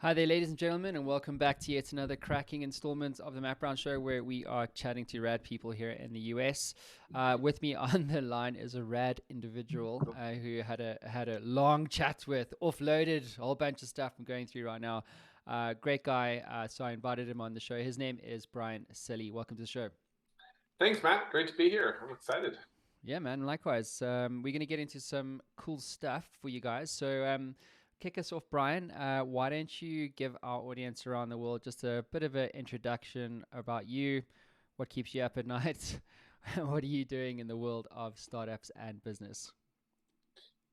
Hi there, ladies and gentlemen, and welcome back to yet another cracking installment of the Matt Brown Show, where we are chatting to rad people here in the US. With me on the line is a rad individual who had a long chat with, offloaded a whole bunch of stuff I'm going through right now. Great guy, so I invited him on the show. His name is Brian Silly. Welcome to the show. Thanks, Matt. Great to be here. I'm excited. Yeah, man. Likewise. We're going to get into some cool stuff for you guys. So, kick us off, Brian. Why don't you give our audience around the world just a bit of an introduction about you? What keeps you up at night? What are you doing in the world of startups and business?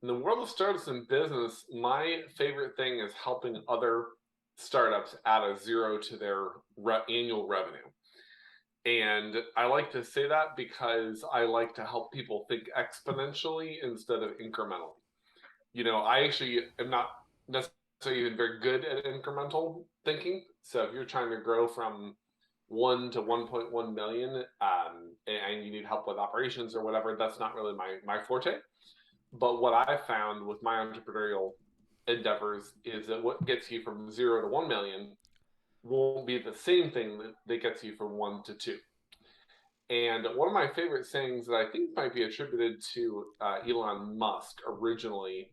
In the world of startups and business, my favorite thing is helping other startups add a zero to their annual revenue. And I like to say that because I like to help people think exponentially instead of incrementally. I actually am not necessarily even very good at incremental thinking. So if you're trying to grow from 1 to 1.1 million and you need help with operations or whatever, that's not really my forte. But what I found with my entrepreneurial endeavors is that what gets you from 0 to 1 million won't be the same thing that gets you from 1 to 2. And one of my favorite sayings that I think might be attributed to Elon Musk originally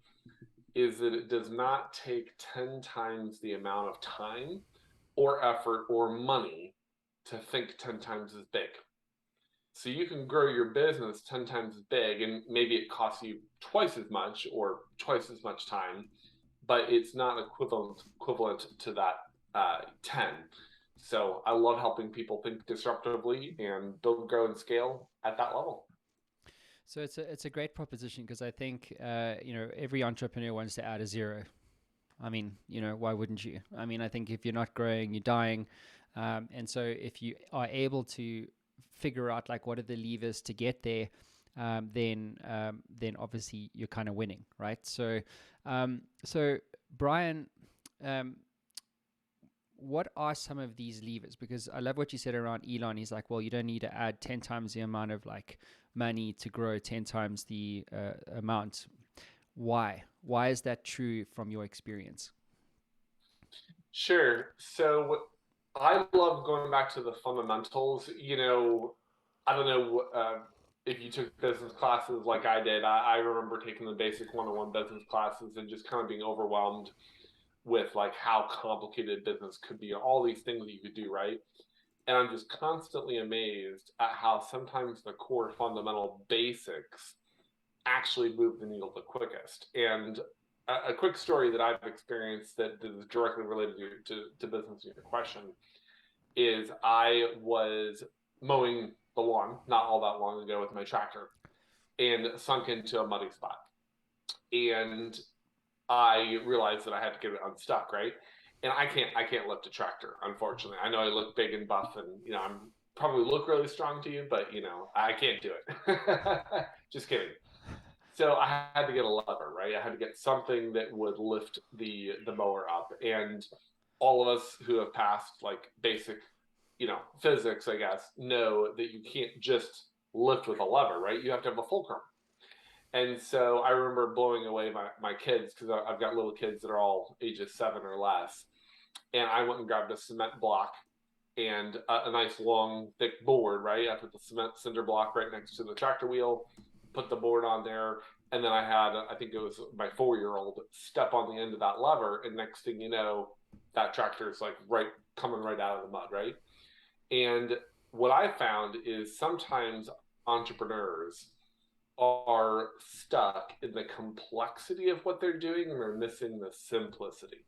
is that it does not take 10 times the amount of time or effort or money to think 10 times as big. So you can grow your business 10 times as big, and maybe it costs you twice as much or twice as much time, but it's not equivalent to that 10. So I love helping people think disruptively and build, grow, and scale at that level. So it's a great proposition because I think every entrepreneur wants to add a zero. I mean, why wouldn't you? I mean, I think if you're not growing, you're dying. And so if you are able to figure out like what are the levers to get there, then obviously you're kind of winning, right? So Brian, um, what are some of these levers? Because I love what you said around Elon. He's like, well, you don't need to add 10 times the amount of like money to grow 10 times the amount. Why? Why is that true from your experience? Sure. So I love going back to the fundamentals. I don't know if you took business classes like I did. I remember taking the basic 101 business classes and just kind of being overwhelmed with like how complicated business could be, all these things that you could do, right? And I'm just constantly amazed at how sometimes the core fundamental basics actually move the needle the quickest. And a quick story that I've experienced that is directly related to business in your question is I was mowing the lawn not all that long ago with my tractor and sunk into a muddy spot. And I realized that I had to get it unstuck, right? And I can't lift a tractor, unfortunately. I know I look big and buff and I'm probably look really strong to you, but I can't do it. Just kidding. So I had to get a lever, right? I had to get something that would lift the mower up. And all of us who have passed like basic, physics, I guess, know that you can't just lift with a lever, right? You have to have a fulcrum. And so I remember blowing away my kids because I've got little kids that are all ages 7 or less. And I went and grabbed a cement block and a nice long thick board, right? I put the cement cinder block right next to the tractor wheel, put the board on there, and then I had, I think it was my 4-year-old step on the end of that lever, and next thing you know, that tractor is like right coming right out of the mud, right? And what I found is sometimes entrepreneurs are stuck in the complexity of what they're doing and they're missing the simplicity,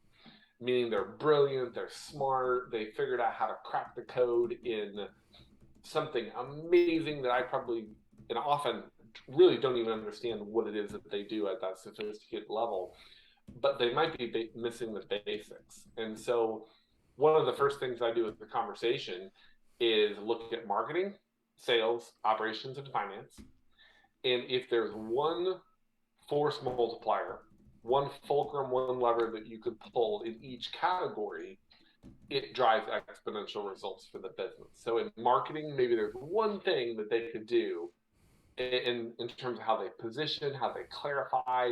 meaning they're brilliant, they're smart, they figured out how to crack the code in something amazing that I probably and often really don't even understand what it is that they do at that sophisticated level, but they might be missing the basics. And so, one of the first things I do with the conversation is look at marketing, sales, operations, and finance. And if there's one force multiplier, one fulcrum, one lever that you could pull in each category, it drives exponential results for the business. So in marketing, maybe there's one thing that they could do in terms of how they position, how they clarify,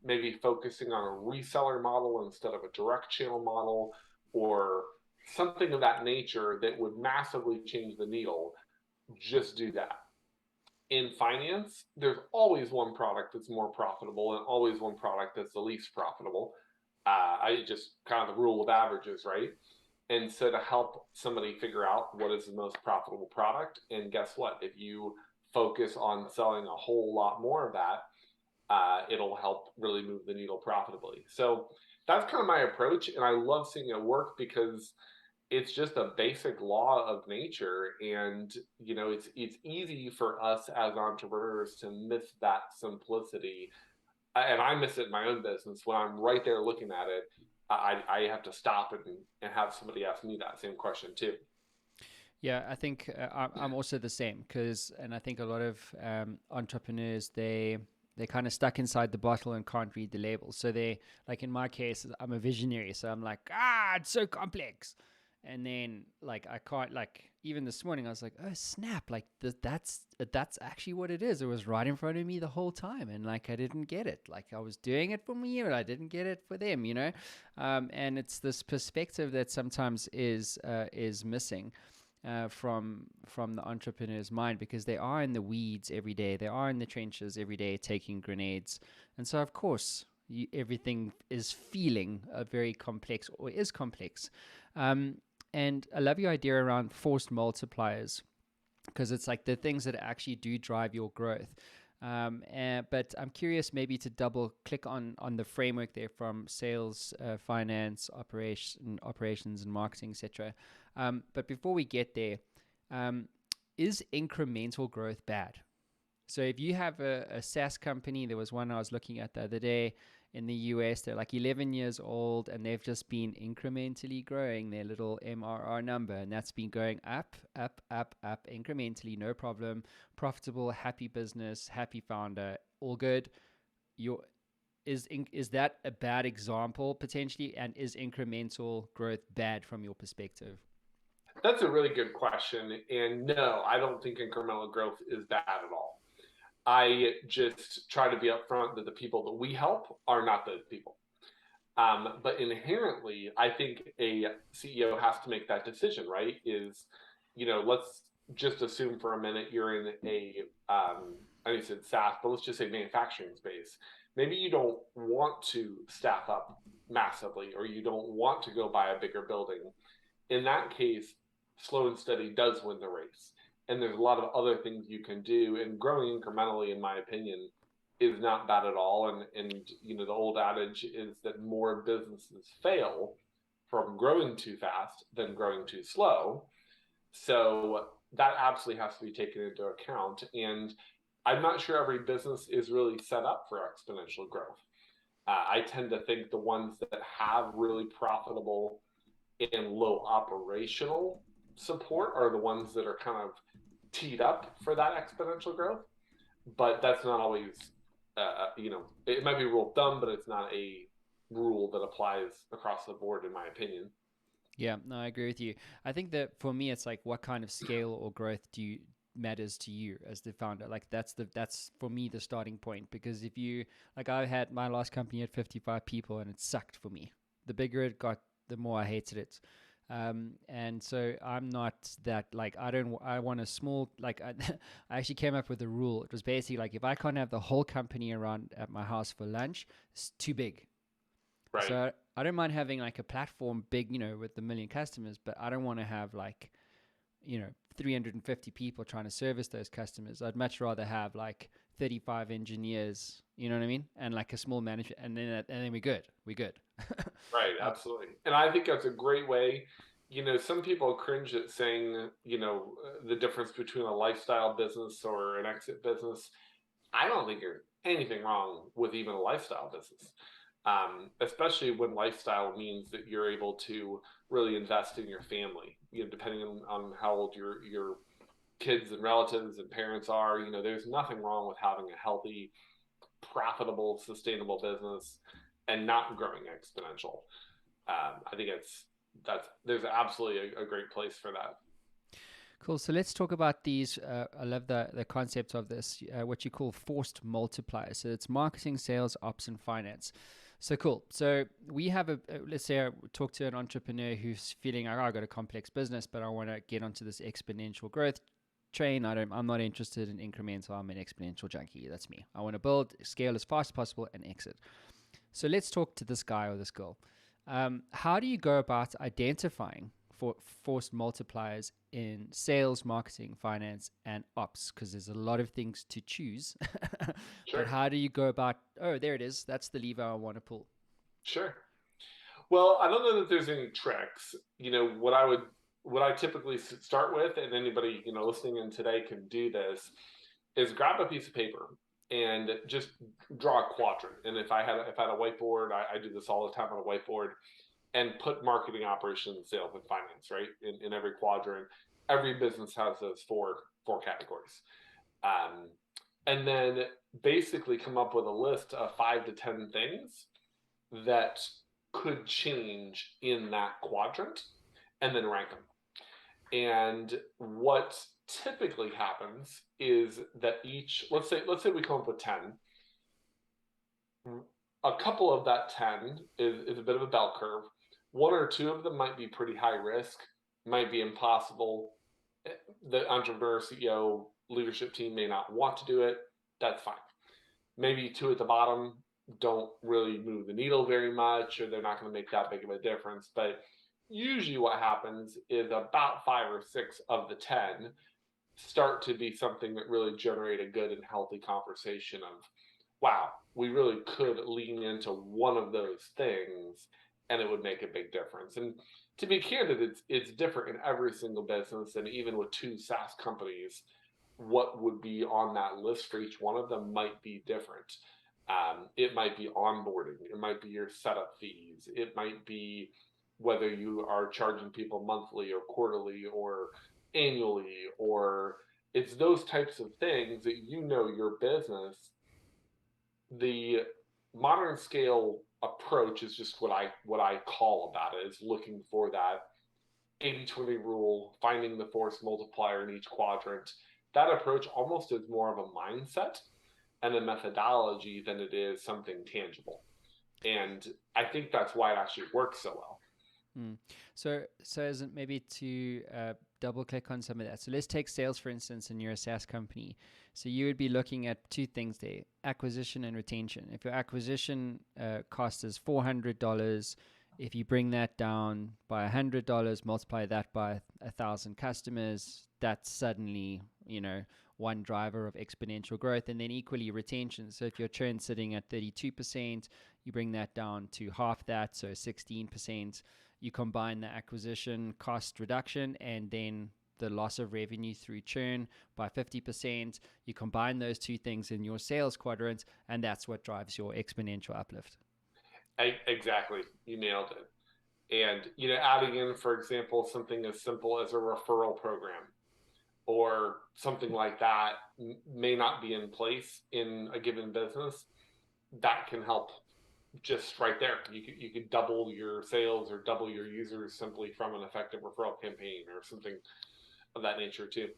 maybe focusing on a reseller model instead of a direct channel model, or something of that nature that would massively change the needle, just do that. In finance, there's always one product that's more profitable and always one product that's the least profitable. I just kind of the rule of averages, right? And so to help somebody figure out what is the most profitable product, and guess what? If you focus on selling a whole lot more of that, it'll help really move the needle profitably. So that's kind of my approach, and I love seeing it work because it's just a basic law of nature, and it's easy for us as entrepreneurs to miss that simplicity, and I miss it in my own business when I'm right there looking at it. I have to stop and have somebody ask me that same question too. Yeah, I think I'm also the same and I think a lot of entrepreneurs they're kind of stuck inside the bottle and can't read the labels. So they, like in my case, I'm a visionary, so I'm like, it's so complex, and then like I can't, like even this morning I was like, oh snap, like that's actually what it is. It was right in front of me the whole time, and like I didn't get it. Like I was doing it for me, but I didn't get it for them, and it's this perspective that sometimes is missing from the entrepreneur's mind, because they are in the weeds every day, they are in the trenches every day taking grenades, and so of course everything is feeling very complex, or is complex. And I love your idea around forced multipliers, because it's like the things that actually do drive your growth. But I'm curious maybe to double click on the framework there from sales, finance, operations and marketing, etc. But before we get there, is incremental growth bad? So if you have a SaaS company, there was one I was looking at the other day in the US, they're like 11 years old and they've just been incrementally growing their little MRR number. And that's been going up, up, up, up incrementally, no problem. Profitable, happy business, happy founder, all good. Is that a bad example potentially? And is incremental growth bad from your perspective? That's a really good question. And no, I don't think incremental growth is bad at all. I just try to be upfront that the people that we help are not those people. But inherently, I think a CEO has to make that decision, right? Let's just assume for a minute you're in I know you said SaaS, but let's just say manufacturing space. Maybe you don't want to staff up massively, or you don't want to go buy a bigger building. In that case, slow and steady does win the race. And there's a lot of other things you can do. And growing incrementally, in my opinion, is not bad at all. And the old adage is that more businesses fail from growing too fast than growing too slow. So that absolutely has to be taken into account. And I'm not sure every business is really set up for exponential growth. I tend to think the ones that have really profitable and low operational support are the ones that are kind of teed up for that exponential growth. But that's not always, it might be a rule of thumb, but it's not a rule that applies across the board, in my opinion. Yeah, no, I agree with you. I think that for me, it's like what kind of scale or growth matters to you as the founder. Like that's for me the starting point, because if you, like, I had my last company at 55 people and it sucked for me. The bigger it got, the more I hated it. And so I'm not that, like, I want a small, like, I actually came up with a rule. It was basically like, if I can't have the whole company around at my house for lunch, it's too big. Right. So I don't mind having like a platform big, with a million customers, but I don't want to have like, 350 people trying to service those customers. I'd much rather have like 35 engineers, you know what I mean? And like a small manager, and then we're good. We're good. Right, uh, absolutely. And I think that's a great way. Some people cringe at saying, the difference between a lifestyle business or an exit business. I don't think there's anything wrong with even a lifestyle business, especially when lifestyle means that you're able to really invest in your family. Depending on how old your kids and relatives and parents are, there's nothing wrong with having a healthy, profitable, sustainable business and not growing exponential. I think that's there's absolutely a great place for that. Cool. So let's talk about these. I love the concept of this, what you call forced multipliers. So it's marketing, sales, ops, and finance. So cool. So we have let's say I talk to an entrepreneur who's feeling like, oh, I got a complex business, but I want to get onto this exponential growth train. I'm not interested in incremental. I'm an exponential junkie. That's me. I want to build, scale as fast as possible, and exit. So let's talk to this guy or this girl. How do you go about identifying forced multipliers in sales, marketing, finance, and ops? Because there's a lot of things to choose. Sure. But how do you go about, oh, there it is. That's the lever I want to pull. Sure. Well, I don't know that there's any tricks. What I typically start with, and anybody listening in today can do this, is grab a piece of paper and just draw a quadrant. And if I had a whiteboard, I do this all the time on a whiteboard, and put marketing, operations, sales, and finance right in every quadrant. Every business has those four categories, and then basically come up with a list of 5 to 10 things that could change in that quadrant, and then rank them. And what typically happens is that let's say we come up with 10. A couple of that 10 is a bit of a bell curve. 1 or 2 of them might be pretty high risk, might be impossible. The entrepreneur, CEO, leadership team may not want to do it. That's fine. Maybe 2 at the bottom don't really move the needle very much, or they're not going to make that big of a difference. But usually what happens is about 5 or 6 of the 10 start to be something that really generate a good and healthy conversation of, wow, we really could lean into one of those things and it would make a big difference. And to be candid, it's different in every single business. And even with 2 SaaS companies, what would be on that list for each one of them might be different. It might be onboarding. It might be your setup fees. It might be whether you are charging people monthly or quarterly or annually, or it's those types of things that your business. The modern scale approach is just what I call about it, is looking for that 80-20 rule, finding the force multiplier in each quadrant. That approach almost is more of a mindset and a methodology than it is something tangible. And I think that's why it actually works so well. So as maybe to double click on some of that. So let's take sales, for instance, and you're a SaaS company. So you would be looking at 2 things there: acquisition and retention. If your acquisition cost is $400, if you bring that down by $100, multiply that by 1,000 customers, that's suddenly, one driver of exponential growth. And then equally retention. So if your churn's sitting at 32%, you bring that down to half that, so 16%. You combine the acquisition cost reduction and then the loss of revenue through churn by 50%. You combine those 2 things in your sales quadrant, and that's what drives your exponential uplift. Exactly. You nailed it. And, adding in, for example, something as simple as a referral program or something like that may not be in place in a given business. That can help. Just right there, you could double your sales or double your users simply from an effective referral campaign or something of that nature too.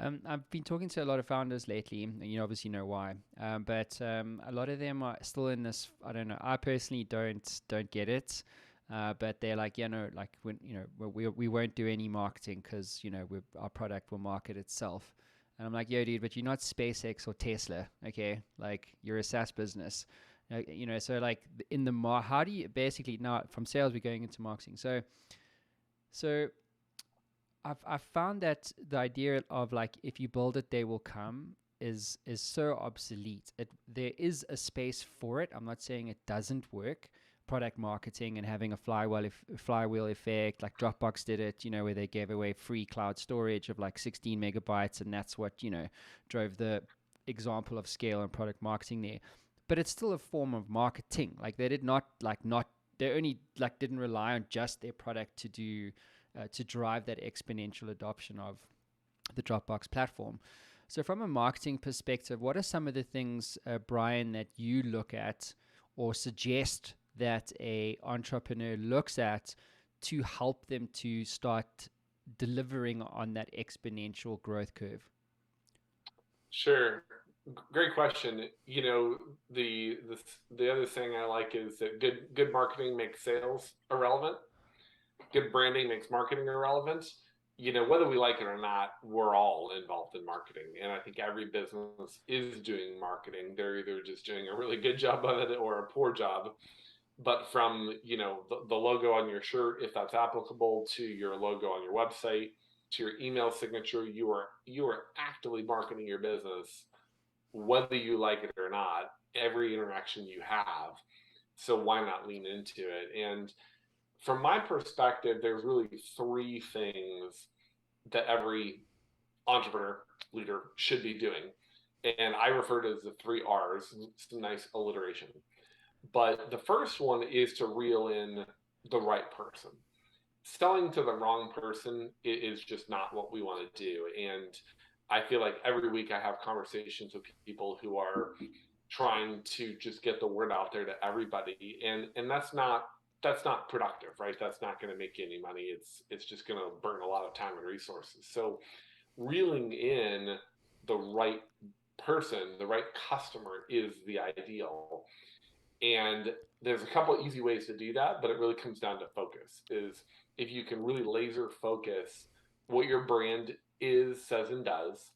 I've been talking to a lot of founders lately, and you obviously know why. But a lot of them are still in this. I don't know. I personally don't get it. But they're like, like when we won't do any marketing because our product will market itself. And I'm like, yo, dude, but you're not SpaceX or Tesla, okay? Like you're a SaaS business. So like in the how do you basically, now from sales we're going into marketing. So I've found that the idea of like if you build it they will come is so obsolete. There is a space for it. I'm not saying it doesn't work. Product marketing and having a flywheel effect, like Dropbox did it, where they gave away free cloud storage of like 16 megabytes, and that's what drove the example of scale and product marketing there. But it's still a form of marketing. Like they did they only like didn't rely on just their product to do to drive that exponential adoption of the Dropbox platform. So from a marketing perspective, what are some of the things, Brian, that you look at or suggest that a entrepreneur looks at to help them to start delivering on that exponential growth curve? Sure. Great question. You know, the other thing I like is that good marketing makes sales irrelevant. Good branding makes marketing irrelevant. You know, whether we like it or not, we're all involved in marketing. And I think every business is doing marketing. They're either just doing a really good job of it or a poor job. But from, you know, the logo on your shirt, if that's applicable, to your logo on your website, to your email signature, you are actively marketing your business, whether you like it or not, every interaction you have. So why not lean into it? And from my perspective, there's really three things that every entrepreneur leader should be doing. And I refer to it as the three R's. It's a nice alliteration. But the first one is to reel in the right person. Selling to the wrong person is just not what we want to do. And I feel like every week I have conversations with people who are trying to just get the word out there to everybody, and that's not productive, right? That's not going to make you any money. It's just going to burn a lot of time and resources. So reeling in the right person, the right customer, is the ideal. And there's a couple easy ways to do that, but it really comes down to focus. Is if you can really laser focus what your brand is, says, and does,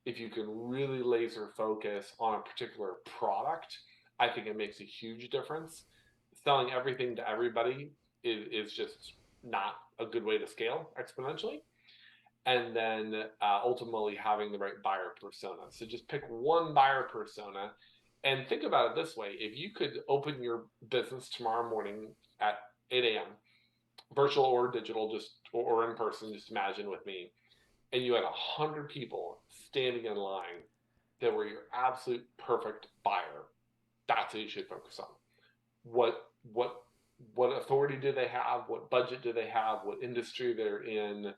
if you can really laser focus on a particular product, I think it makes a huge difference. Selling everything to everybody is just not a good way to scale exponentially. And then ultimately having the right buyer persona. So just pick one buyer persona and think about it this way. If you could open your business tomorrow morning at 8 a.m., virtual or digital, just or in person, just imagine with me, and you had 100 people standing in line that were your absolute perfect buyer, that's what you should focus on. What what what authority do they have? What budget do they have? What industry they're in?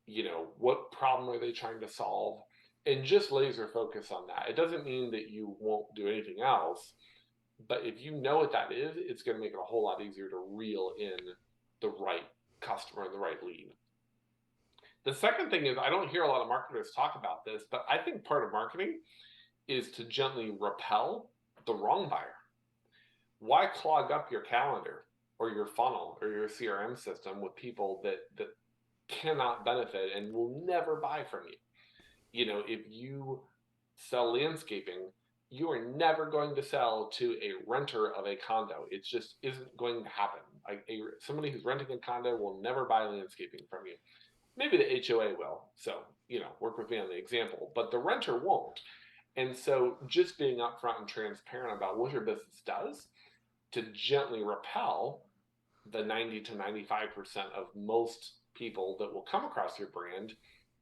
You know, what problem are they trying to solve? And just laser focus on that. It doesn't mean that you won't do anything else, but if you know what that is, it's going to make it a whole lot easier to reel in the right customer and the right lead. The second thing is, I don't hear a lot of marketers talk about this, but I think part of marketing is to gently repel the wrong buyer. Why clog up your calendar or your funnel or your CRM system with people that cannot benefit and will never buy from you? You know, if you sell landscaping, you are never going to sell to a renter of a condo. It just isn't going to happen. Like somebody who's renting a condo will never buy landscaping from you. Maybe the HOA will. So, you know, work with me on the example, but the renter won't. And so just being upfront and transparent about what your business does to gently repel the 90 to 95% of most people that will come across your brand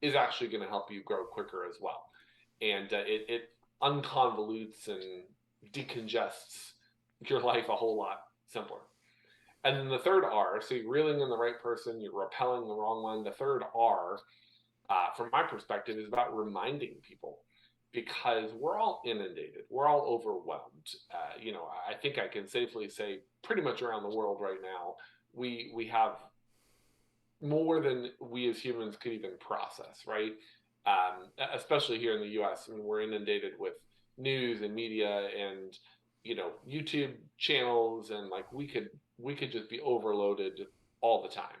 is actually going to help you grow quicker as well. And it unconvolutes and decongests your life a whole lot simpler. And then the third R, so you're reeling in the right person, you're repelling the wrong one. The third R, from my perspective, is about reminding people, because we're all inundated, we're all overwhelmed. You know, I think I can safely say pretty much around the world right now, we have more than we as humans could even process, right? Especially here in the U.S. I mean, we're inundated with news and media and, you know, YouTube channels, and like we could just be overloaded all the time.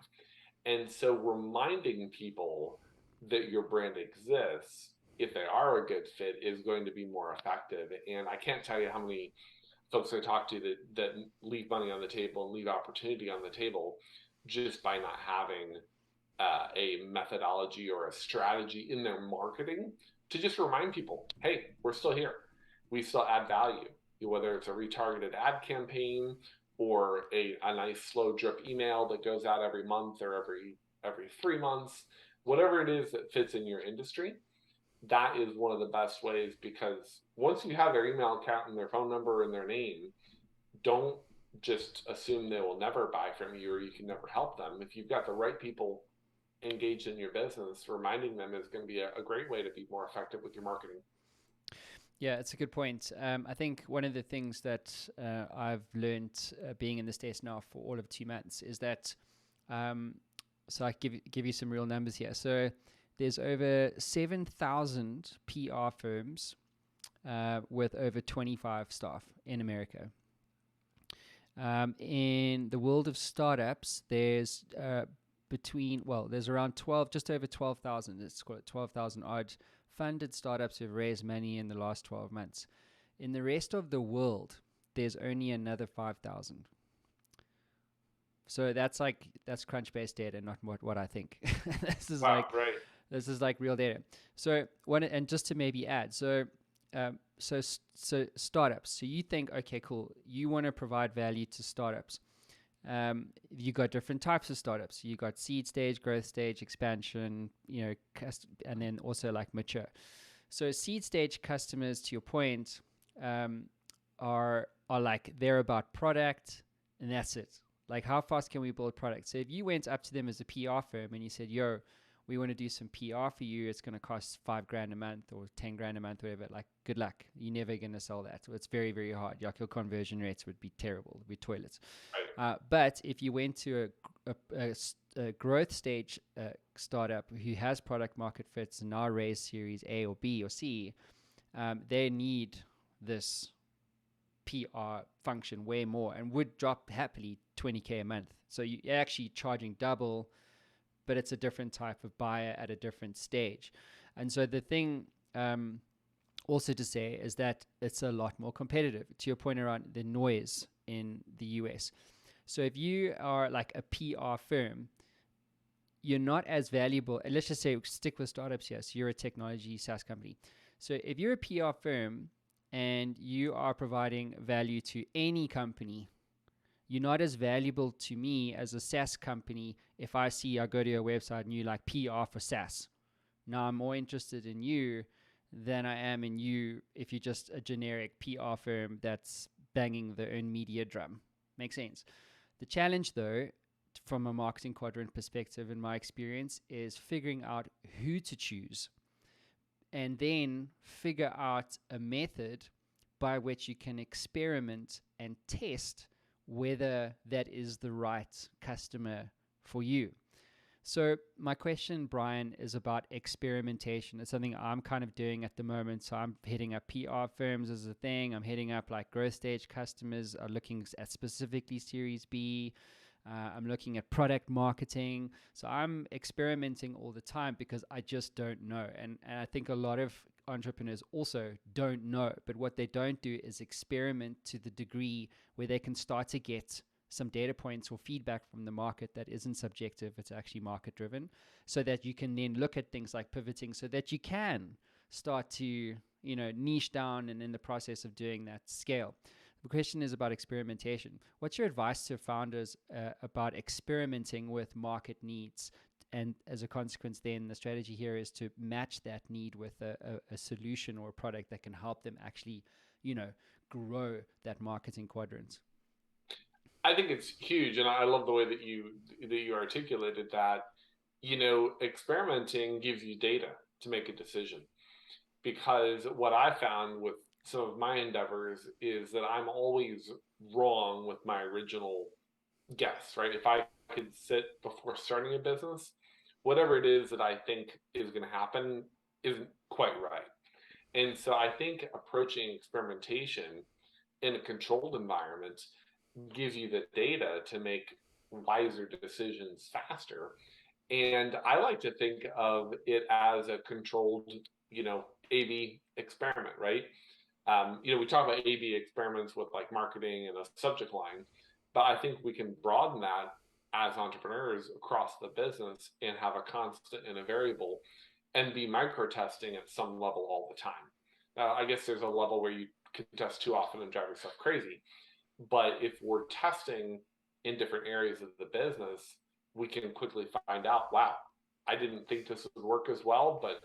And so reminding people that your brand exists, if they are a good fit, is going to be more effective. And I can't tell you how many folks I talk to that leave money on the table and leave opportunity on the table just by not having a methodology or a strategy in their marketing to just remind people, hey, we're still here. We still add value, whether it's a retargeted ad campaign or a nice slow drip email that goes out every month or every 3 months, whatever it is that fits in your industry. That is one of the best ways, because once you have their email account and their phone number and their name, don't just assume they will never buy from you or you can never help them. If you've got the right people engaged in your business, reminding them is going to be a great way to be more effective with your marketing. Yeah, it's a good point. I think one of the things that I've learned being in the States now for all of 2 months is that So I give you some real numbers here. So there's over 7,000 PR firms with over 25 staff in America. In the world of startups, there's there's around 12, just over 12,000, let's call it 12,000 odd funded startups who've raised money in the last 12 months. In the rest of the world, there's only another 5,000. So that's Crunchbase data, not what I think. This is Wow, right. this is like real data. So and just to maybe add, so startups. So you think, okay, cool. You want to provide value to startups. You got different types of startups. You got seed stage, growth stage, expansion, and then also like mature. So seed stage customers, to your point, are like they're about product, and that's it. Like, how fast can we build products? So if you went up to them as a PR firm and you said, yo, we want to do some PR for you, it's going to cost $5,000 a month or 10 grand a month, whatever. Like, good luck. You're never going to sell that. It's very, very hard. Like, your conversion rates would be terrible. It would be toilets. But if you went to a growth stage startup who has product market fits and now raised series A or B or C, they need this PR function way more and would drop happily $20,000 a month. So you're actually charging double, but it's a different type of buyer at a different stage. And so the thing also to say is that it's a lot more competitive, to your point around the noise in the US. So if you are like a PR firm, you're not as valuable. Let's just say, stick with startups here. So you're a technology SaaS company. So if you're a PR firm and you are providing value to any company, you're not as valuable to me as a SaaS company if I go to your website and you like PR for SaaS. Now I'm more interested in you than I am in you if you're just a generic PR firm that's banging their own media drum. Makes sense. The challenge, though, from a marketing quadrant perspective, in my experience, is figuring out who to choose and then figure out a method by which you can experiment and test whether that is the right customer for you. So my question, Brian, is about experimentation. It's something I'm kind of doing at the moment. So I'm hitting up PR firms as a thing. I'm hitting up like growth stage customers, are looking at specifically Series B. I'm looking at product marketing. So I'm experimenting all the time because I just don't know. And I think a lot of entrepreneurs also don't know. But what they don't do is experiment to the degree where they can start to get some data points or feedback from the market that isn't subjective, it's actually market driven, so that you can then look at things like pivoting so that you can start to, niche down and in the process of doing that scale. The question is about experimentation. What's your advice to founders about experimenting with market needs? And as a consequence, then the strategy here is to match that need with a solution or a product that can help them actually, grow that marketing quadrant. I think it's huge, and I love the way that you articulated that. Experimenting gives you data to make a decision. Because what I found with some of my endeavors is that I'm always wrong with my original guess, right? If I could sit before starting a business, whatever it is that I think is going to happen isn't quite right. And so I think approaching experimentation in a controlled environment gives you the data to make wiser decisions faster. And I like to think of it as a controlled, A/B experiment, right? We talk about A/B experiments with like marketing and a subject line, but I think we can broaden that as entrepreneurs across the business and have a constant and a variable and be micro testing at some level all the time. I guess there's a level where you can test too often and drive yourself crazy. But if we're testing in different areas of the business, we can quickly find out, wow, I didn't think this would work as well, but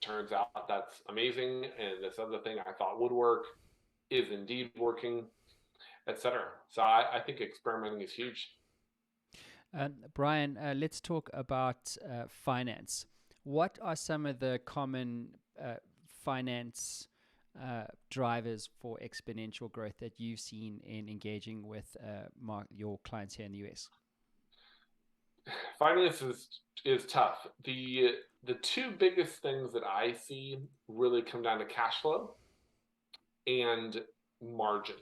turns out that's amazing. And this other thing I thought would work is indeed working, etc. So I think experimenting is huge. Brian, let's talk about finance. What are some of the common finance drivers for exponential growth that you've seen in engaging with your clients here in the US? finance is tough. The two biggest things that I see really come down to cash flow and margin.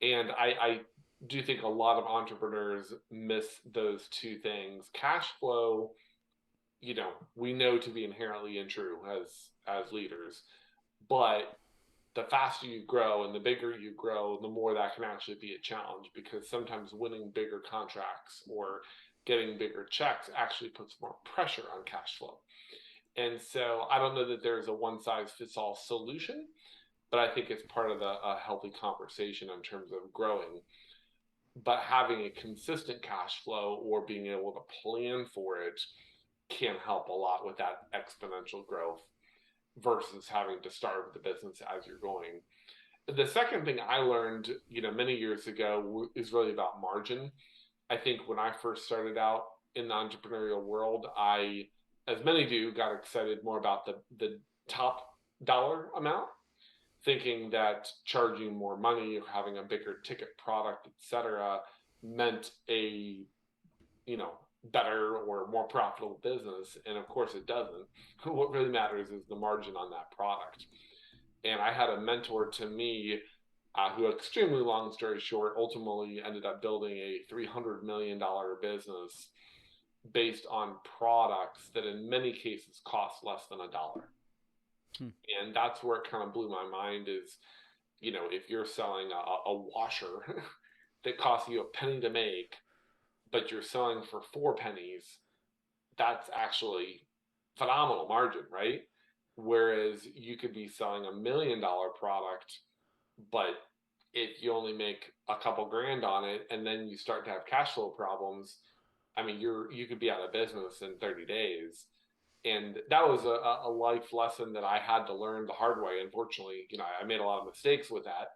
And I do think a lot of entrepreneurs miss those two things. Cash flow, we know to be inherently untrue as leaders, but the faster you grow and the bigger you grow, the more that can actually be a challenge, because sometimes winning bigger contracts or getting bigger checks actually puts more pressure on cash flow. And so I don't know that there's a one size fits all solution, but I think it's part of a healthy conversation in terms of growing. But having a consistent cash flow or being able to plan for it can help a lot with that exponential growth versus having to starve the business as you're going. The second thing I learned, many years ago is really about margin. I think when I first started out in the entrepreneurial world, I, as many do, got excited more about the top dollar amount, thinking that charging more money or having a bigger ticket product, etc., meant a better or more profitable business. And of course, it doesn't. What really matters is the margin on that product. And I had a mentor to me who, extremely long story short, ultimately ended up building a $300 million business based on products that in many cases cost less than a dollar. And that's where it kind of blew my mind is, if you're selling a washer that costs you a penny to make, but you're selling for 4 pennies, that's actually phenomenal margin, right? Whereas you could be selling $1 million product, but if you only make a couple grand on it and then you start to have cash flow problems, I mean, you could be out of business in 30 days. And that was a life lesson that I had to learn the hard way. Unfortunately, I made a lot of mistakes with that,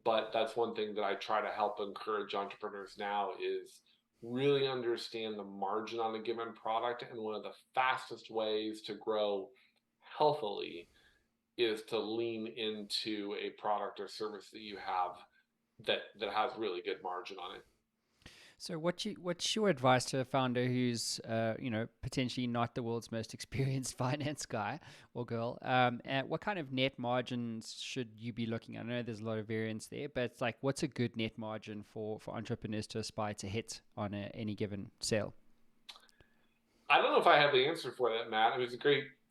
but that's one thing that I try to help encourage entrepreneurs now is really understand the margin on a given product. And one of the fastest ways to grow healthily is to lean into a product or service that you have that has really good margin on it. So what's your advice to a founder who's potentially not the world's most experienced finance guy or girl? And what kind of net margins should you be looking at? I know there's a lot of variance there, but it's like what's a good net margin for entrepreneurs to aspire to hit on any given sale? I don't know if I have the answer for that, Matt. It was a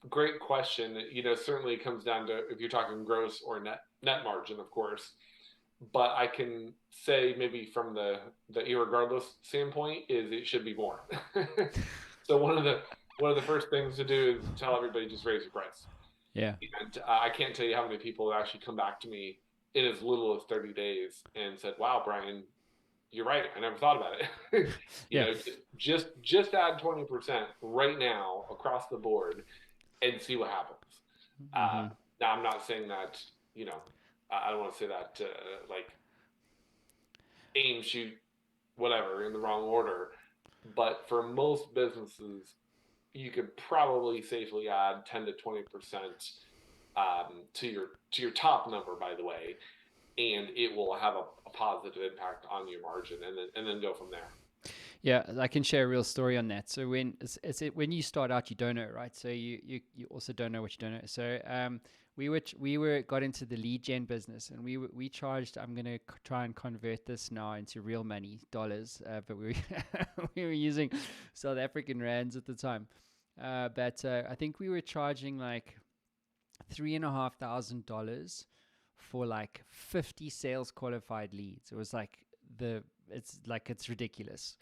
great question. Certainly it comes down to if you're talking gross or net margin, of course. But I can say maybe from the irregardless standpoint is it should be more. So one of the first things to do is tell everybody just raise your price. Yeah. And I can't tell you how many people have actually come back to me in as little as 30 days and said, "Wow, Brian, you're right. I never thought about it." Yeah. Just add 20% right now across the board and see what happens. Uh, Mm-hmm. Now, I'm not saying that I don't want to say that like aim, shoot, whatever in the wrong order. But for most businesses, you could probably safely add 10 to 20% to your top number, by the way, and it will have a positive impact on your margin, and then go from there. Yeah, I can share a real story on that. So when you start out, you don't know, right? So you also don't know what you don't know. So we got into the lead gen business, and we charged. I'm gonna try and convert this now into real money, dollars, but we we were using South African rands at the time. But I think we were charging like $3,500 for like 50 sales qualified leads. It was like it's ridiculous.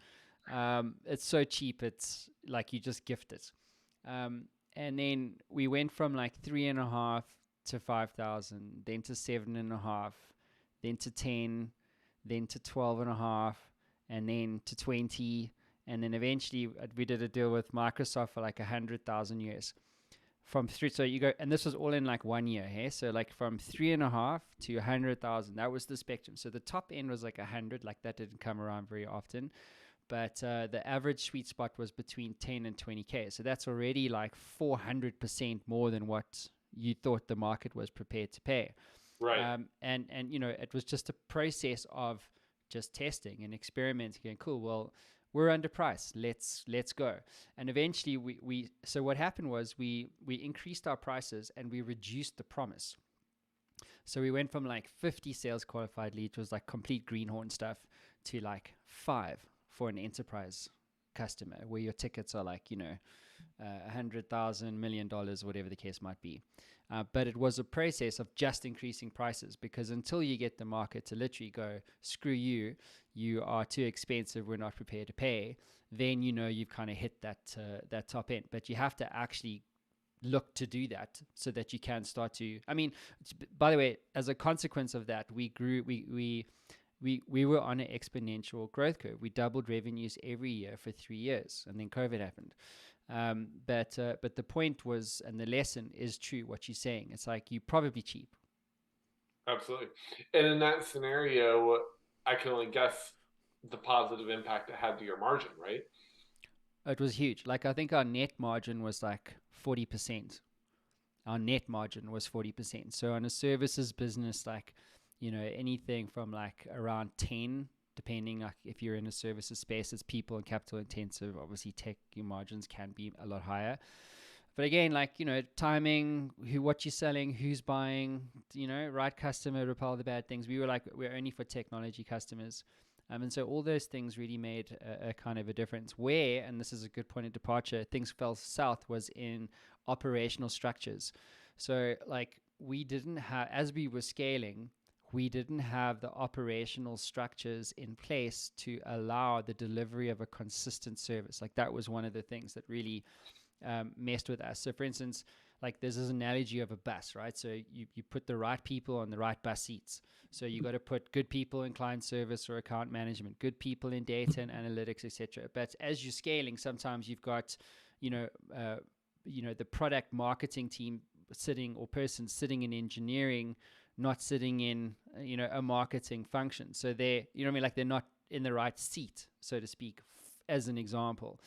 It's so cheap. It's like you just gift it. And then we went from like 3.5 to 5,000, then to 7.5, then to 10, then to 12.5, and then to 20. And then eventually we did a deal with Microsoft for like 100,000 US from three. So you go, and this was all in like 1 year. Hey, so like from 3.5 to 100,000, that was the spectrum. So the top end was like 100, like that didn't come around very often. But the average sweet spot was between 10 and 20K. So that's already like 400% more than what you thought the market was prepared to pay. Right. And it was just a process of just testing and experimenting. Going, cool. Well, we're underpriced. Let's go. And eventually we so what happened was we increased our prices and we reduced the promise. So we went from like 50 sales qualified leads, was like complete greenhorn stuff, to like 5 for an enterprise customer, where your tickets are like, $100,000, $1 million, whatever the case might be. But it was a process of just increasing prices, because until you get the market to literally go, screw you, you are too expensive, we're not prepared to pay, then you've kind of hit that top end. But you have to actually look to do that so that you can start to, I mean, by the way, as a consequence of that, we grew, we were on an exponential growth curve. We doubled revenues every year for 3 years, and then COVID happened. But the point was, and the lesson is true, what you're saying. It's like, you're probably cheap. Absolutely. And in that scenario, I can only guess the positive impact it had to your margin, right? It was huge. Like, I think our net margin was like 40%. Our net margin was 40%. So on a services business, like, anything from like around 10, depending, like if you're in a services space, it's people and capital intensive. Obviously, tech, your margins can be a lot higher. But again, like, timing, what you're selling, who's buying, right customer, repel the bad things. We were like, we're only for technology customers. And so all those things really made a kind of a difference. Where, and this is a good point of departure, things fell south was in operational structures. So like, we didn't have, as we were scaling, we didn't have the operational structures in place to allow the delivery of a consistent service. Like, that was one of the things that really messed with us. So for instance, like, there's this analogy of a bus, right? So you put the right people on the right bus seats. So you got to put good people in client service or account management, good people in data and analytics, etc. But as you're scaling, sometimes you've got, the product marketing team sitting, or person sitting in engineering, not sitting in, a marketing function. So they're, like, they're not in the right seat, so to speak, as an example.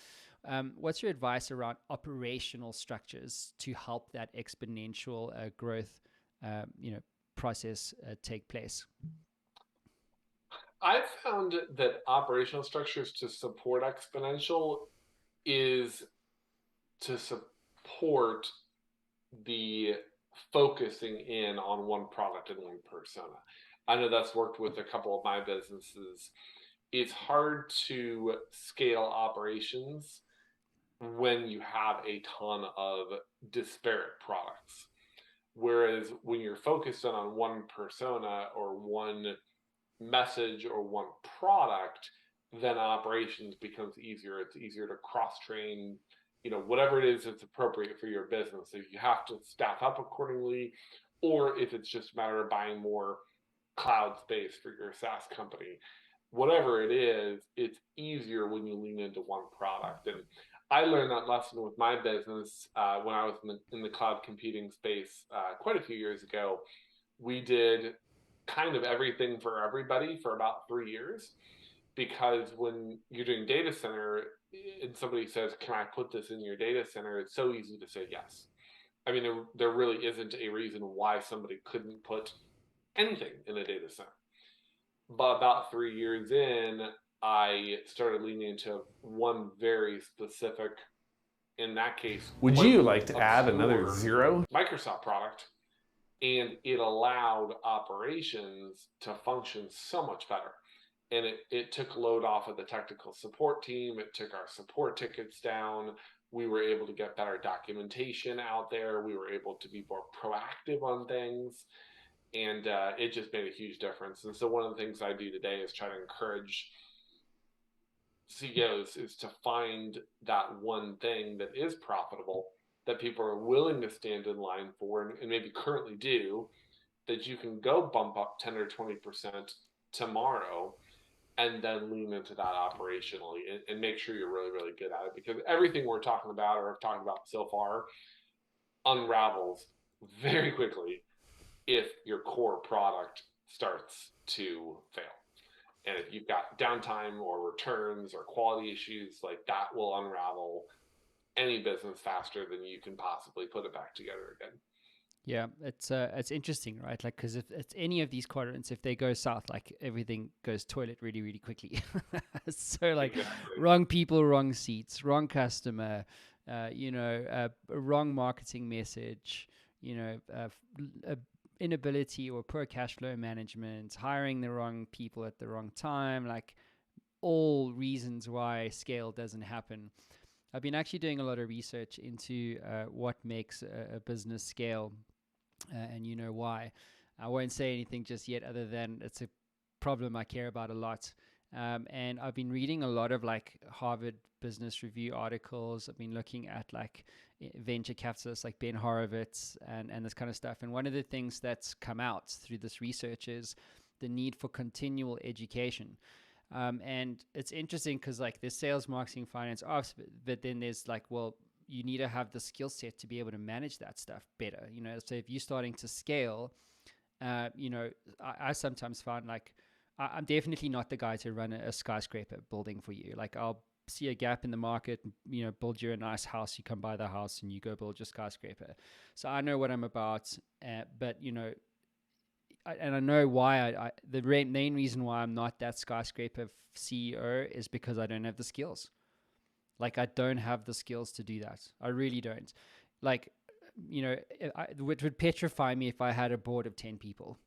What's your advice around operational structures to help that exponential growth, process take place? I've found that operational structures to support exponential is to support the focusing in on one product and one persona. I know that's worked with a couple of my businesses. It's hard to scale operations when you have a ton of disparate products. Whereas when you're focused on one persona or one message or one product, then operations becomes easier. It's easier to cross train, whatever it is that's appropriate for your business. If you have to staff up accordingly, or if it's just a matter of buying more cloud space for your SaaS company, whatever it is, it's easier when you lean into one product. And I learned that lesson with my business when I was in the cloud computing space quite a few years ago. We did kind of everything for everybody for about 3 years, because when you're doing data center and somebody says, can I put this in your data center? It's so easy to say yes. I mean, there really isn't a reason why somebody couldn't put anything in a data center. But about 3 years in, I started leaning into one very specific, in that case, would you like to add another zero? Microsoft product. And it allowed operations to function so much better. And it took load off of the technical support team. It took our support tickets down. We were able to get better documentation out there. We were able to be more proactive on things. And it just made a huge difference. And so one of the things I do today is try to encourage CEOs is to find that one thing that is profitable, that people are willing to stand in line for, and maybe currently do, that you can go bump up 10 or 20% tomorrow, and then lean into that operationally and make sure you're really, really good at it. Because everything we're talking about or have talked about so far unravels very quickly if your core product starts to fail. And if you've got downtime or returns or quality issues, like that will unravel any business faster than you can possibly put it back together again. Yeah, it's interesting, right? Like, because if it's any of these quadrants, if they go south, like everything goes toilet really, really quickly. So, like, Exactly. wrong people, wrong seats, wrong customer, wrong marketing message, inability or poor cash flow management, hiring the wrong people at the wrong time, like all reasons why scale doesn't happen. I've been actually doing a lot of research into what makes a business scale, and you know why. I won't say anything just yet, other than it's a problem I care about a lot. And I've been reading a lot of like Harvard Business Review articles. I've been looking at like venture capitalists like Ben Horowitz and this kind of stuff. And one of the things that's come out through this research is the need for continual education. And it's interesting because like there's sales, marketing, finance, ops, but then there's like, well, you need to have the skill set to be able to manage that stuff better. So if you're starting to scale, I sometimes find like I'm definitely not the guy to run a skyscraper building for you. Like I'll see a gap in the market, build you a nice house, you come buy the house and you go build your skyscraper. So I know what I'm about, but and I know why. The main reason why I'm not that skyscraper CEO is because I don't have the skills. Like I don't have the skills to do that. I really don't. Like, it would petrify me if I had a board of 10 people.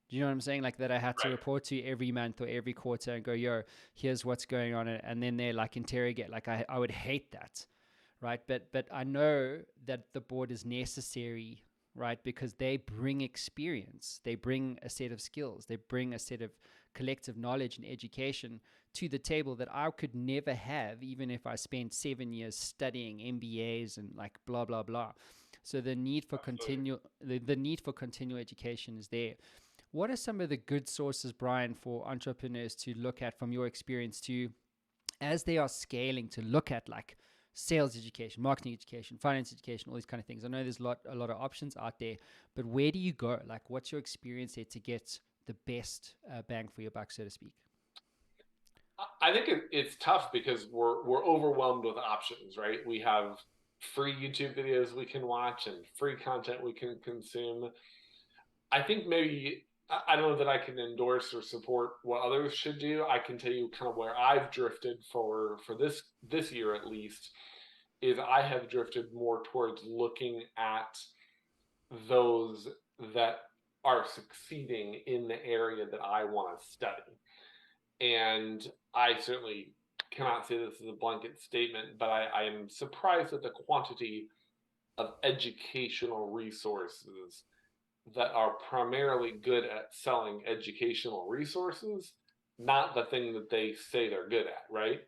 Do you know what I'm saying? Like that I had to report to every month or every quarter and go, yo, here's what's going on. And then they're like interrogate. Like I would hate that. Right. But I know that the board is necessary, right? Because they bring experience, they bring a set of skills, they bring a set of collective knowledge and education to the table that I could never have, even if I spent 7 years studying MBAs and like blah, blah, blah. So the need for the need for continual education is there. What are some of the good sources, Brian, for entrepreneurs to look at from your experience to, as they are scaling, to look at like sales education, marketing education, finance education, all these kind of things? I know there's a lot of options out there, but where do you go? Like, what's your experience there to get the best bang for your buck, so to speak? I think it's tough because we're overwhelmed with options, right? We have free YouTube videos we can watch and free content we can consume. I think maybe I don't know that I can endorse or support what others should do. I can tell you kind of where I've drifted for this year at least is I have drifted more towards looking at those that are succeeding in the area that I want to study. And I certainly cannot say this as a blanket statement, but I am surprised at the quantity of educational resources that are primarily good at selling educational resources, not the thing that they say they're good at, right?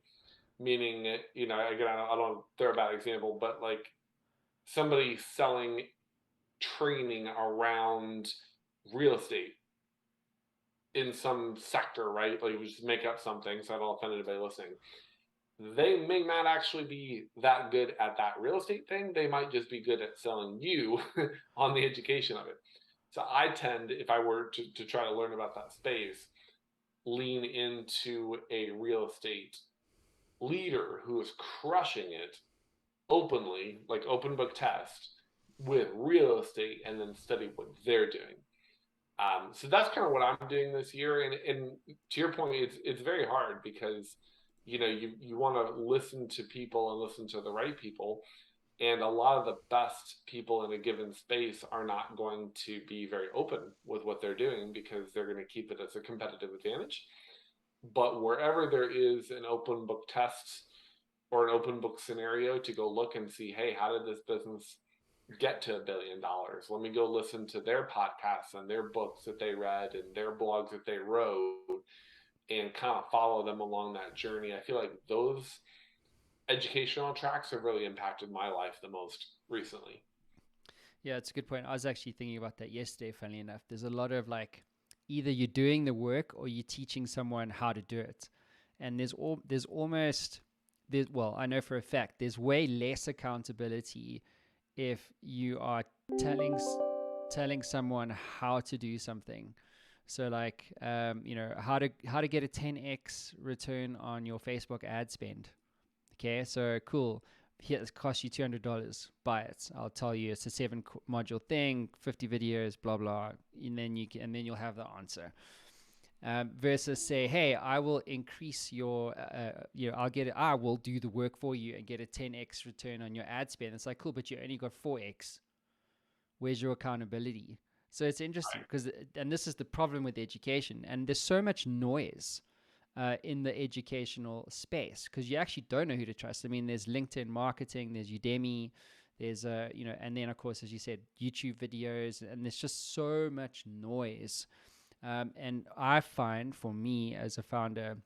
Meaning, again, I don't throw a bad example, but like somebody selling training around real estate in some sector, right? Like we just make up something, so I don't offend anybody listening. They may not actually be that good at that real estate thing. They might just be good at selling you on the education of it. So I tend, if I were to try to learn about that space, lean into a real estate leader who is crushing it openly, like open book test with real estate, and then study what they're doing. So that's kind of what I'm doing this year. And to your point, it's very hard because you want to listen to people and listen to the right people. And a lot of the best people in a given space are not going to be very open with what they're doing because they're going to keep it as a competitive advantage. But wherever there is an open book test or an open book scenario to go look and see, hey, how did this business get to $1 billion? Let me go listen to their podcasts and their books that they read and their blogs that they wrote and kind of follow them along that journey. I feel like those educational tracks have really impacted my life the most recently. Yeah, it's a good point. I was actually thinking about that yesterday, funnily enough. There's a lot of like either you're doing the work or you're teaching someone how to do it. And well, I know for a fact there's way less accountability if you are telling someone how to do something. So like how to get a 10x return on your Facebook ad spend. Okay, so cool. here, it costs you $200, buy it. I'll tell you it's a 7 module thing, 50 videos, blah, blah. And then you'll have the answer. Versus say, hey, I will increase your, I will do the work for you and get a 10x return on your ad spend. It's like, cool, but you only got 4x. Where's your accountability? So it's interesting because, and this is the problem with education, and there's so much noise in the educational space because you actually don't know who to trust. I mean, there's LinkedIn marketing, there's Udemy, there's and then of course, as you said, YouTube videos, and there's just so much noise. And I find, for me as a founder,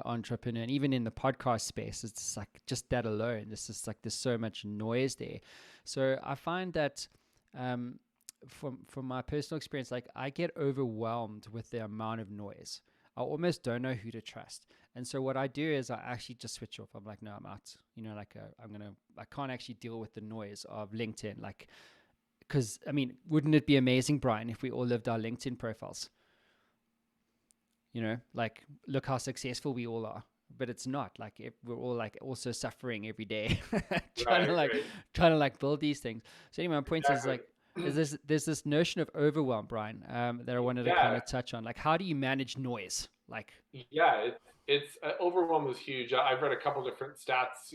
entrepreneur, and even in the podcast space, it's like just that alone, there's so much noise there. So I find that from my personal experience, like I get overwhelmed with the amount of noise. I almost don't know who to trust. And so what I do is I actually just switch off. I'm like, no, I'm out. I can't actually deal with the noise of LinkedIn. Like, because, I mean, wouldn't it be amazing, Brian, if we all lived our LinkedIn profiles? Like, look how successful we all are. But it's not. Like, we're all like also suffering every day, trying to build these things. So anyway, my point is like, there's this notion of overwhelm, Brian, that I wanted to kind of touch on. Like, how do you manage noise? Like, it's overwhelm is huge. I've read a couple different stats.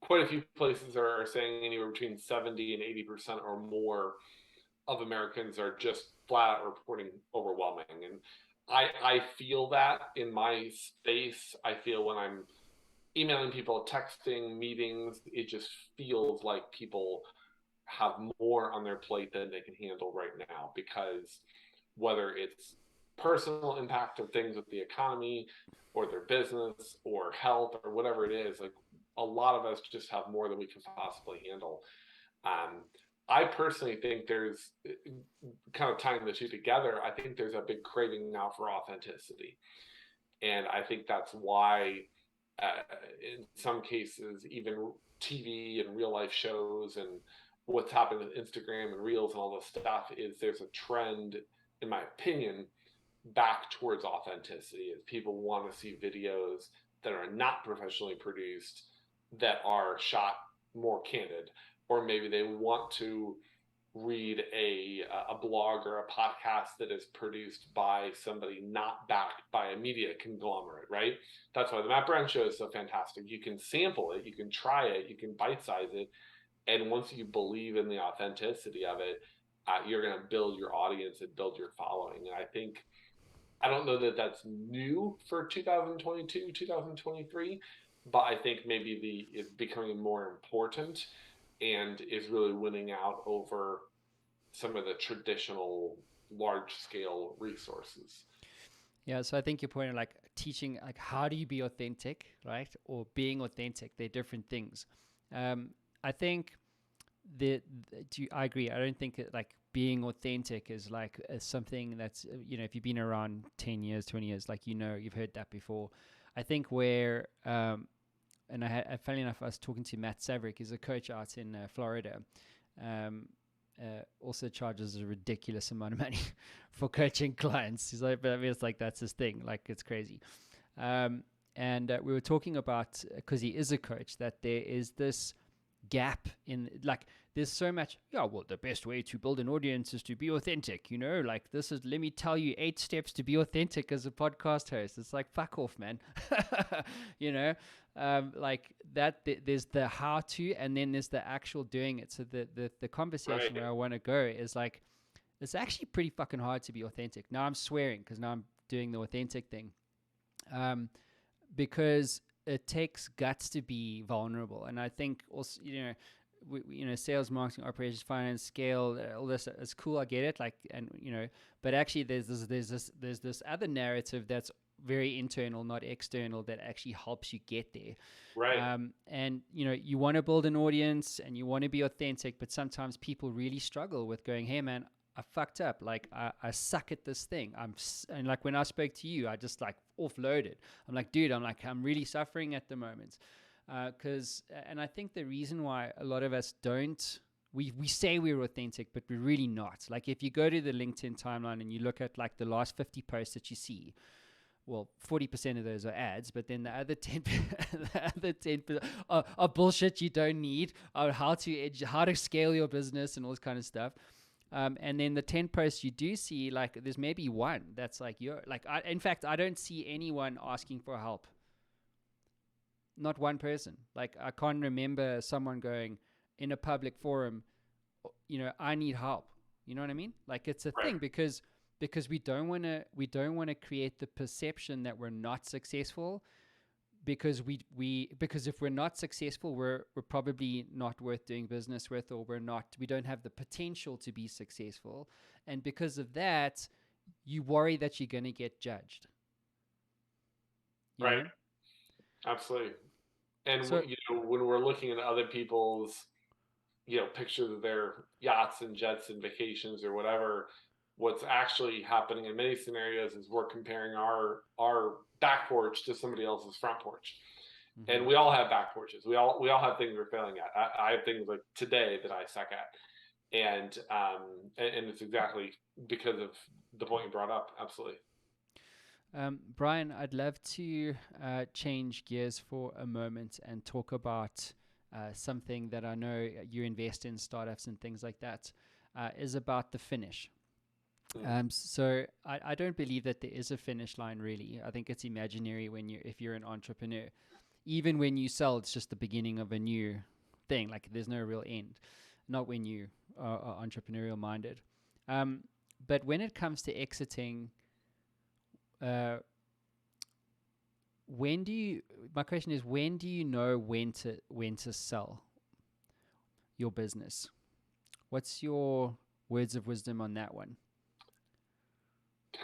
Quite a few places are saying anywhere between 70 and 80% or more of Americans are just flat out reporting overwhelming. And I feel that in my space. I feel when I'm emailing people, texting, meetings, it just feels like people have more on their plate than they can handle right now, because whether it's personal impact of things with the economy or their business or health or whatever it is, like a lot of us just have more than we can possibly handle. I personally think there's, kind of tying the two together, I think there's a big craving now for authenticity. And I think that's why, in some cases, even TV and real life shows and what's happened with Instagram and Reels and all this stuff is there's a trend, in my opinion, back towards authenticity. As people want to see videos that are not professionally produced, that are shot more candid, or maybe they want to read a blog or a podcast that is produced by somebody not backed by a media conglomerate, right? That's why the Matt Brown Show is so fantastic. You can sample it, you can try it, you can bite-size it, and once you believe in the authenticity of it, you're going to build your audience and build your following. And I don't know that that's new for 2022, 2023, but I think maybe it's becoming more important and is really winning out over some of the traditional large-scale resources. Yeah, so I think your point of like teaching, like how do you be authentic, right? Or being authentic, they're different things. I think I agree. I don't think like being authentic is like something that's, if you've been around 10 years, 20 years, like, you've heard that before. I think where, and funny enough, I was talking to Matt Saverick, he's a coach out in Florida. Also charges a ridiculous amount of money for coaching clients. He's like, but I mean, it's like, that's his thing. Like, it's crazy. And we were talking about, because he is a coach, that there is this gap in, like, there's so much, the best way to build an audience is to be authentic, like let me tell you 8 steps to be authentic as a podcast host. It's like, fuck off, man. Like that, there's the how to, and then there's the actual doing it. So the conversation where I want to go is like, it's actually pretty fucking hard to be authentic. Now I'm swearing because now I'm doing the authentic thing. Because it takes guts to be vulnerable. And I think also, sales, marketing, operations, finance, scale, all this is cool. I get it. Like, and but actually there's this other narrative that's very internal, not external, that actually helps you get there. Right. And you want to build an audience and you want to be authentic, but sometimes people really struggle with going, hey man, I fucked up. Like I suck at this thing. And like when I spoke to you, I just like offloaded. I'm like, dude, I'm really suffering at the moment. And I think the reason why a lot of us don't, we say we're authentic, but we're really not. Like if you go to the LinkedIn timeline and you look at like the last 50 posts that you see, well, 40% of those are ads, but then the other 10, the other 10% are bullshit you don't need, how to scale your business and all this kind of stuff. And then the 10 posts you do see, like there's maybe one that's like in fact, I don't see anyone asking for help. Not one person. Like I can't remember someone going in a public forum, I need help. You know what I mean? Like it's a thing because we don't want to create the perception that we're not successful, because because if we're not successful, we're probably not worth doing business with, or we don't have the potential to be successful, and because of that, you worry that you're going to get judged. Right. Absolutely. And so, when we're looking at other people's, pictures of their yachts and jets and vacations or whatever, what's actually happening in many scenarios is we're comparing our back porch to somebody else's front porch. Mm-hmm. And we all have back porches. We all have things we're failing at. I have things like today that I suck at. And it's exactly because of the point you brought up. Absolutely. Brian, I'd love to change gears for a moment and talk about something that I know you invest in, startups and things like that, is about the finish. So I don't believe that there is a finish line, really. I think it's imaginary if you're an entrepreneur. Even when you sell, it's just the beginning of a new thing. Like there's no real end, not when you are entrepreneurial minded. But when it comes to exiting, my question is, when do you know when to sell your business? What's your words of wisdom on that one?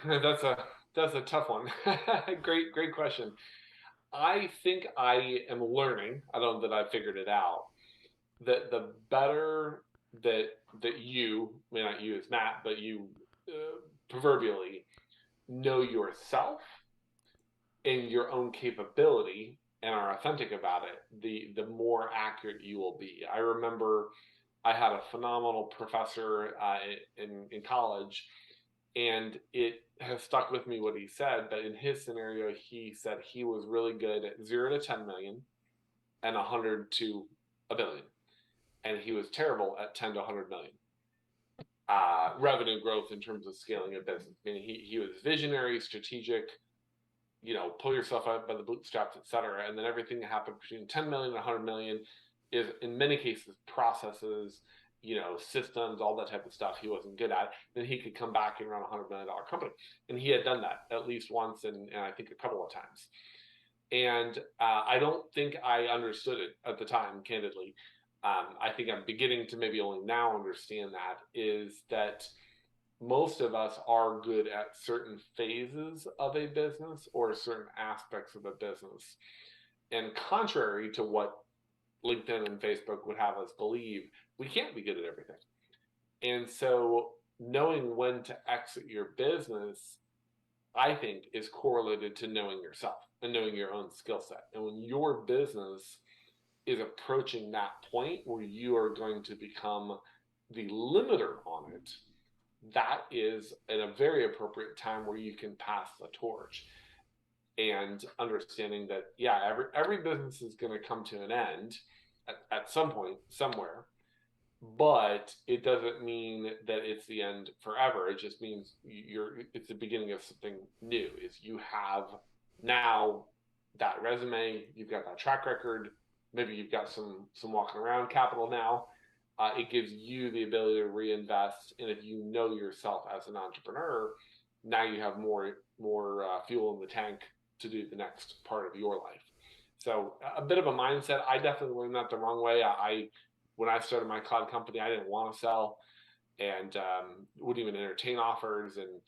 That's a tough one. Great question. I think I am learning. I don't know that I figured it out. That the better that you, not you as Matt, but you proverbially know yourself and your own capability and are authentic about it, the more accurate you will be. I remember I had a phenomenal professor in college, and it has stuck with me what he said. But in his scenario, he said he was really good at 0 to 10 million and 100 to a billion. And he was terrible at 10 to 100 million. Revenue growth in terms of scaling a business. I mean, he was visionary, strategic, pull yourself out by the bootstraps, et cetera. And then everything that happened between 10 million and 100 million is in many cases processes, systems, all that type of stuff he wasn't good at. Then he could come back and run a $100 million company. And he had done that at least once and I think a couple of times. And I don't think I understood it at the time, candidly. I think I'm beginning to maybe only now understand that, is that most of us are good at certain phases of a business or certain aspects of a business. And contrary to what LinkedIn and Facebook would have us believe, we can't be good at everything. And so knowing when to exit your business, I think, is correlated to knowing yourself and knowing your own skill set. And when your business is approaching that point where you are going to become the limiter on it, that is at a very appropriate time where you can pass the torch. And understanding that, every business is going to come to an end at some point, somewhere. But it doesn't mean that it's the end forever. It just means it's the beginning of something new. Is you have now that resume, you've got that track record, maybe you've got some walking around capital now. It gives you the ability to reinvest, and if you know yourself as an entrepreneur, now you have more fuel in the tank to do the next part of your life. So a bit of a mindset. I definitely learned that the wrong way. When I started my cloud company, I didn't want to sell, and wouldn't even entertain offers, and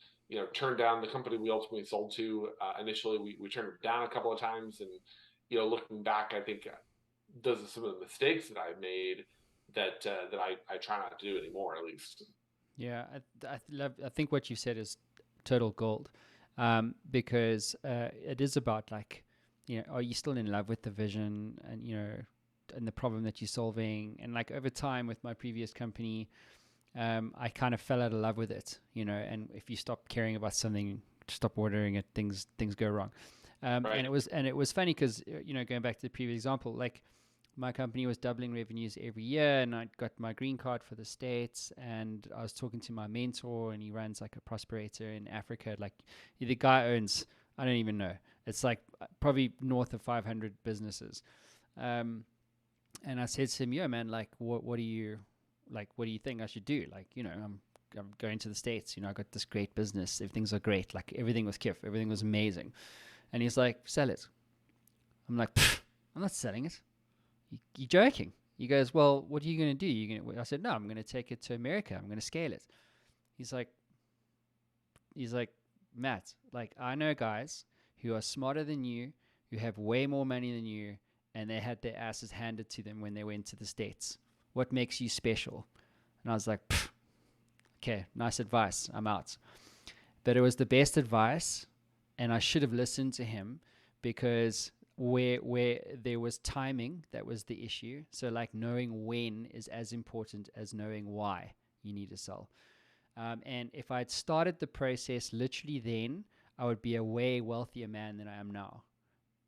turned down the company we ultimately sold to. Initially, we turned it down a couple of times, and looking back, I think those are some of the mistakes that I've made that I try not to do anymore, at least. Yeah, I think what you said is total gold, because it is about, like, are you still in love with the vision and and the problem that you're solving? And like over time with my previous company, I kind of fell out of love with it, and if you stop caring about something stop ordering it. Things go wrong. Right. And it was funny because going back to the previous example, like my company was doubling revenues every year, and I got my green card for the States, and I was talking to my mentor, and he runs like a prosperator in Africa. Like the guy owns, I don't even know, it's like probably north of 500 businesses. And I said to him, "Yo, man, like, what do you think I should do? Like, I'm going to the States. I got this great business. Things are great. Like, everything was kiff. Everything was amazing." And he's like, "Sell it." I'm like, "I'm not selling it. You're joking." He goes, "Well, what are you going to do? I said, "No, I'm going to take it to America. I'm going to scale it." He's like, "Matt, like, I know guys who are smarter than you, who have way more money than you, and they had their asses handed to them when they went to the States. What makes you special?" And I was like, "Okay, nice advice. I'm out." But it was the best advice, and I should have listened to him, because where there was timing, that was the issue. So like knowing when is as important as knowing why you need to sell. And if I'd started the process literally then, I would be a way wealthier man than I am now,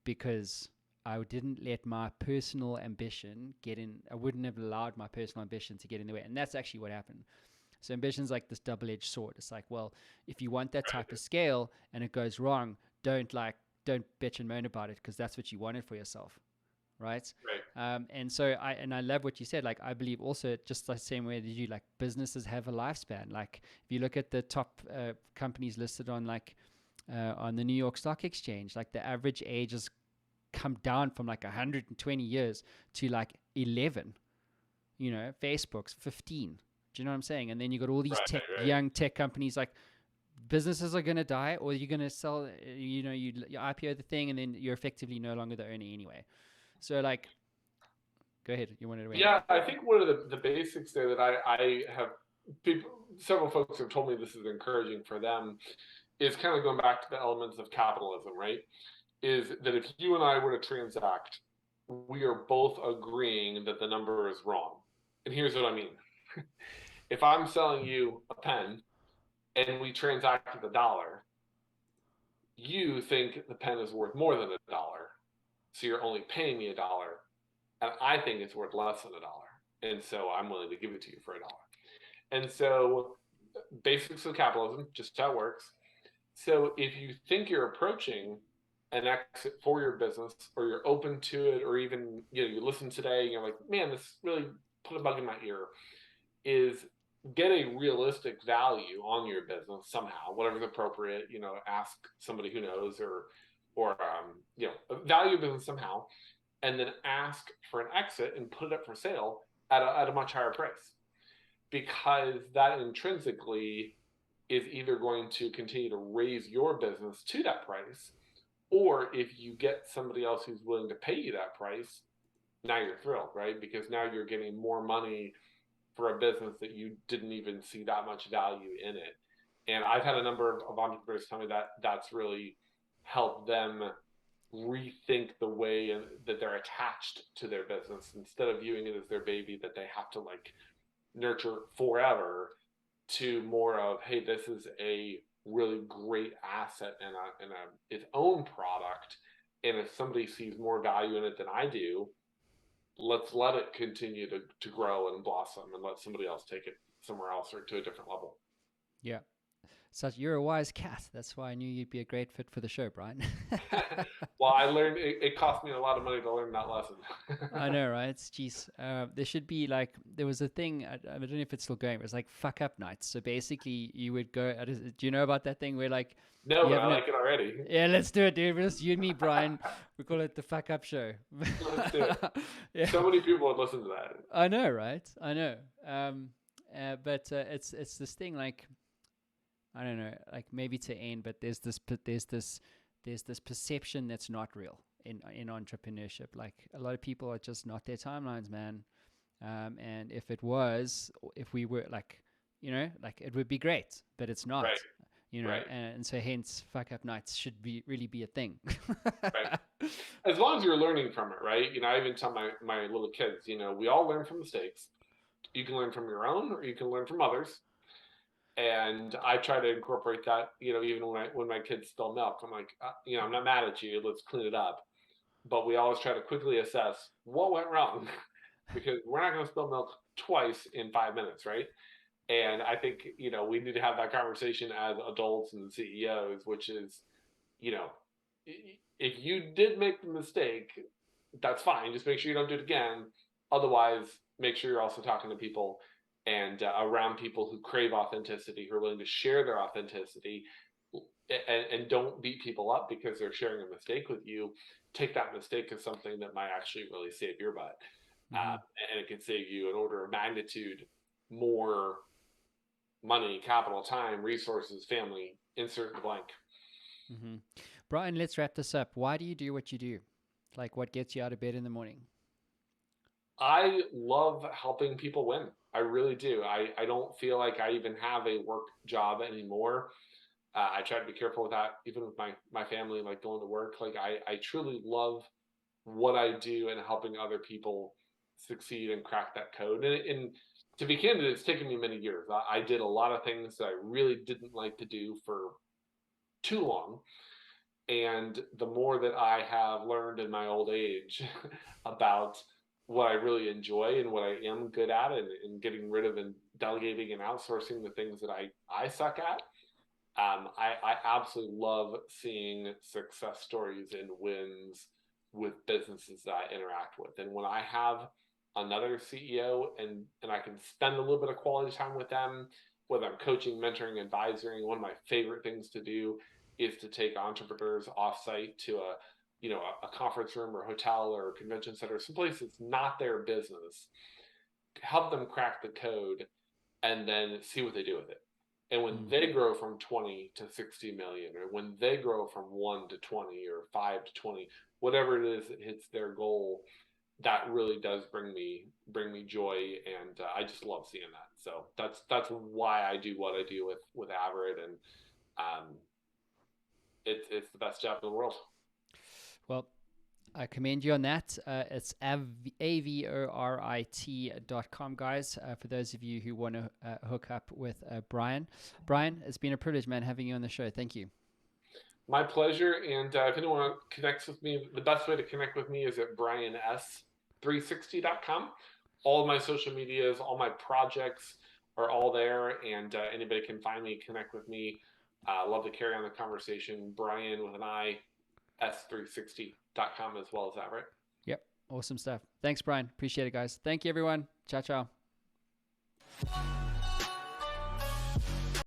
because I didn't let my personal ambition get in. I wouldn't have allowed my personal ambition to get in the way. And that's actually what happened. So ambition's like this double-edged sword. It's like, well, if you want that type of scale and it goes wrong, don't bitch and moan about it, because that's what you wanted for yourself, right? And so I love what you said. Like, I believe also, just the same way that you, like, businesses have a lifespan. Like, if you look at the top companies listed on on the New York Stock Exchange, like the average age has come down from like 120 years to like 11. Facebook's 15. Do you know what I'm saying? And then you got all these young tech companies. Like, businesses are going to die, or you're going to sell, you IPO the thing, and then you're effectively no longer the owner anyway. So, like, go ahead. You wanted to. Yeah, I think one of the basics there that I have several folks have told me this is encouraging for them, is kind of going back to the elements of capitalism, right? Is that if you and I were to transact, we are both agreeing that the number is wrong. And here's what I mean. If I'm selling you a pen and we transact at $1, you think the pen is worth more than $1, so you're only paying me $1, and I think it's worth less than $1, and so I'm willing to give it to you for $1. And so, basics of capitalism, just how it works. So if you think you're approaching an exit for your business, or you're open to it, or even you listen today and you're like, man, this really put a bug in my ear, is get a realistic value on your business somehow, whatever's appropriate. Ask somebody who knows, or value your business somehow, and then ask for an exit and put it up for sale at a much higher price, because that intrinsically is either going to continue to raise your business to that price, or if you get somebody else who's willing to pay you that price, now you're thrilled, right? Because now you're getting more money for a business that you didn't even see that much value in it. And I've had a number of entrepreneurs tell me that that's really helped them rethink the way that they're attached to their business, instead of viewing it as their baby that they have to like nurture forever, to more of, hey, this is a really great asset and its own product. And if somebody sees more value in it than I do, let's let it continue to grow and blossom, and let somebody else take it somewhere else or to a different level. Yeah. So you're a wise cat. That's why I knew you'd be a great fit for the show, Brian. Well, I learned it cost me a lot of money to learn that lesson. I know, right? Jeez. There should be there was a thing, I don't know if it's still going, it was like fuck up nights. So basically you would go, do you know about that thing where like... No, but I like it already. Yeah, let's do it, dude. It's you and me, Brian. We call it the fuck up show. Let's do it. Yeah. So many people would listen to that. I know, right? I know. But it's this thing, like, I don't know, like maybe to end, but there's this perception that's not real in entrepreneurship. Like, a lot of people are just not their timelines, man. And if we were like, it would be great, but it's not. Right. Right. And so hence fuck up nights should really be a thing. Right. As long as you're learning from it, right? I even tell my little kids, we all learn from mistakes. You can learn from your own, or you can learn from others. And I try to incorporate that, even when my kids spill milk. I'm like, I'm not mad at you. Let's clean it up. But we always try to quickly assess what went wrong because we're not going to spill milk twice in 5 minutes, right? And I think, we need to have that conversation as adults and CEOs, which is, you know, if you did make the mistake, that's fine. Just make sure you don't do it again. Otherwise, make sure you're also talking to people and around people who crave authenticity, who are willing to share their authenticity, and don't beat people up because they're sharing a mistake with you. Take that mistake as something that might actually really save your butt. Mm-hmm. And it can save you an order of magnitude more money, capital, time, resources, family, insert the blank. Mm-hmm. Brian, let's wrap this up. Why do you do what you do? Like, what gets you out of bed in the morning? I love helping people win. I really do. I don't feel like I even have a work job anymore. I try to be careful with that, even with my family, like going to work. Like I truly love what I do and helping other people succeed and crack that code. And to be candid, it's taken me many years. I did a lot of things that I really didn't like to do for too long. And the more that I have learned in my old age about what I really enjoy and what I am good at, and getting rid of and delegating and outsourcing the things that I suck at, I absolutely love seeing success stories and wins with businesses that I interact with. And when I have another CEO and I can spend a little bit of quality time with them, whether I'm coaching, mentoring, advising, one of my favorite things to do is to take entrepreneurs offsite to a conference room or hotel or convention center, someplace that's not their business, help them crack the code, and then see what they do with it. And when they grow from 20 to 60 million, or when they grow from 1 to 20 or 5 to 20, whatever it is that hits their goal, that really does bring me joy, and I just love seeing that. So that's why I do what I do with Avid, and um, it's the best job in the world. Well, I commend you on that. It's avorit.com, guys, for those of you who want to hook up with Brian. Brian, it's been a privilege, man, having you on the show. Thank you. My pleasure. And if anyone connects with me, the best way to connect with me is at brians360.com. All of my social medias, all my projects are all there, and anybody can find me, connect with me. Love to carry on the conversation. Brian with an I, s360.com as well as that, right? Yep. Awesome stuff. Thanks, Brian. Appreciate it, guys. Thank you, everyone. Ciao, ciao.